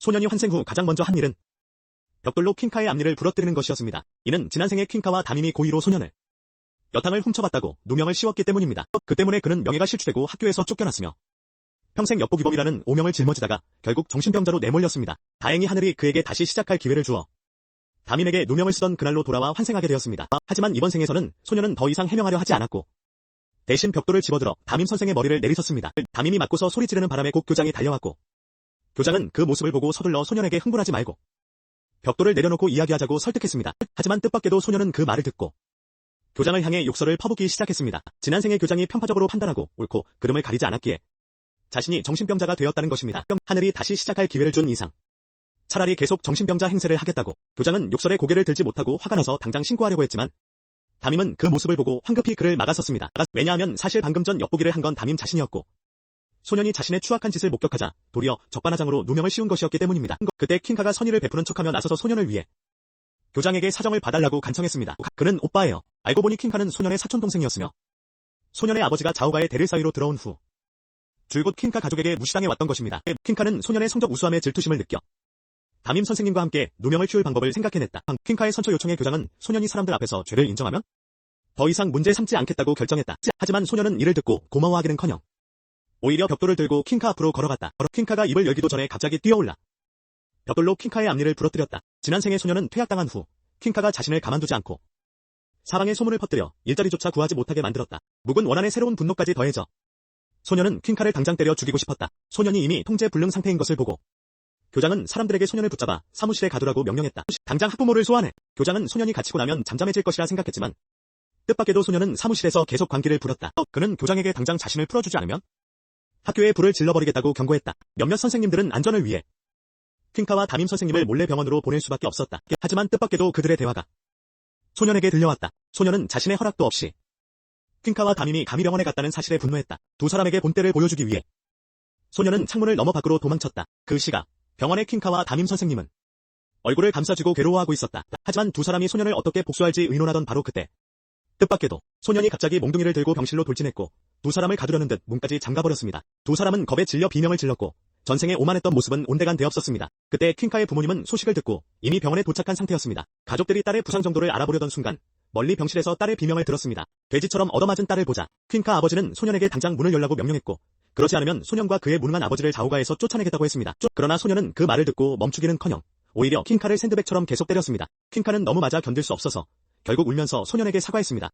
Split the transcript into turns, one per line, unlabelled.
소년이 환생 후 가장 먼저 한 일은 벽돌로 퀸카의 앞니를 부러뜨리는 것이었습니다. 이는 지난 생에 퀸카와 담임이 고의로 소년을 여탕을 훔쳐봤다고 누명을 씌웠기 때문입니다. 그 때문에 그는 명예가 실추되고 학교에서 쫓겨났으며 평생 엿보기범이라는 오명을 짊어지다가 결국 정신병자로 내몰렸습니다. 다행히 하늘이 그에게 다시 시작할 기회를 주어 담임에게 누명을 쓰던 그날로 돌아와 환생하게 되었습니다. 하지만 이번 생에서는 소년은 더 이상 해명하려 하지 않았고 대신 벽돌을 집어들어 담임 선생의 머리를 내리쳤습니다. 담임이 맞고서 소리 지르는 바람에 곧 교장이 달려왔고 교장은 그 모습을 보고 서둘러 소년에게 흥분하지 말고 벽돌을 내려놓고 이야기하자고 설득했습니다. 하지만 뜻밖에도 소년은 그 말을 듣고 교장을 향해 욕설을 퍼붓기 시작했습니다. 지난 생에 교장이 편파적으로 판단하고 옳고 그름을 가리지 않았기에 자신이 정신병자가 되었다는 것입니다. 하늘이 다시 시작할 기회를 준 이상 차라리 계속 정신병자 행세를 하겠다고 교장은 욕설에 고개를 들지 못하고 화가 나서 당장 신고하려고 했지만 담임은 그 모습을 보고 황급히 그를 막아섰습니다. 왜냐하면 사실 방금 전 엿보기를 한 건 담임 자신이었고 소년이 자신의 추악한 짓을 목격하자 도리어 적반하장으로 누명을 씌운 것이었기 때문입니다. 그때 퀸카가 선의를 베푸는 척하며 나서서 소년을 위해 교장에게 사정을 봐달라고 간청했습니다. 그는 오빠예요. 알고 보니 퀸카는 소년의 사촌동생이었으며 소년의 아버지가 자오가의 대를 사위로 들어온 후 줄곧 퀸카 가족에게 무시당해 왔던 것입니다. 퀸카는 소년의 성적 우수함에 질투심을 느껴 담임 선생님과 함께 누명을 키울 방법을 생각해냈다. 퀸카의 선처 요청에 교장은 소년이 사람들 앞에서 죄를 인정하면 더 이상 문제 삼지 않겠다고 결정했다. 하지만 소년은 이를 듣고 고마워하기는커녕 오히려 벽돌을 들고 퀸카 앞으로 걸어갔다. 퀸카가 입을 열기도 전에 갑자기 뛰어올라 벽돌로 퀸카의 앞니를 부러뜨렸다. 지난 생에 소년은 퇴학당한 후 퀸카가 자신을 가만두지 않고 사방에 소문을 퍼뜨려 일자리조차 구하지 못하게 만들었다. 묵은 원한의 새로운 분노까지 더해져 소년은 퀸카를 당장 때려 죽이고 싶었다. 소년이 이미 통제 불능 상태인 것을 보고 교장은 사람들에게 소년을 붙잡아 사무실에 가두라고 명령했다. 당장 학부모를 소환해. 교장은 소년이 갇히고 나면 잠잠해질 것이라 생각했지만 뜻밖에도 소년은 사무실에서 계속 관기를 부렸다. 그는 교장에게 당장 자신을 풀어주지 않으면 학교에 불을 질러버리겠다고 경고했다. 몇몇 선생님들은 안전을 위해 퀸카와 담임 선생님을 몰래 병원으로 보낼 수밖에 없었다. 하지만 뜻밖에도 그들의 대화가 소년에게 들려왔다. 소년은 자신의 허락도 없이 퀸카와 담임이 감히 병원에 갔다는 사실에 분노했다. 두 사람에게 본때를 보여주기 위해 소년은 창문을 넘어 밖으로 도망쳤다. 그 시각 병원의 퀸카와 담임 선생님은 얼굴을 감싸쥐고 괴로워하고 있었다. 하지만 두 사람이 소년을 어떻게 복수할지 의논하던 바로 그때 뜻밖에도 소년이 갑자기 몽둥이를 들고 병실로 돌진했고 두 사람을 가두려는 듯 문까지 잠가버렸습니다. 두 사람은 겁에 질려 비명을 질렀고 전생에 오만했던 모습은 온데간데 없었습니다. 그때 퀸카의 부모님은 소식을 듣고 이미 병원에 도착한 상태였습니다. 가족들이 딸의 부상 정도를 알아보려던 순간 멀리 병실에서 딸의 비명을 들었습니다. 돼지처럼 얻어맞은 딸을 보자 퀸카 아버지는 소년에게 당장 문을 열라고 명령했고 그렇지 않으면 소년과 그의 무능한 아버지를 자오가에서 쫓아내겠다고 했습니다. 그러나 소년은 그 말을 듣고 멈추기는커녕 오히려 퀸카를 샌드백처럼 계속 때렸습니다. 퀸카는 너무 맞아 견딜 수 없어서 결국 울면서 소년에게 사과했습니다.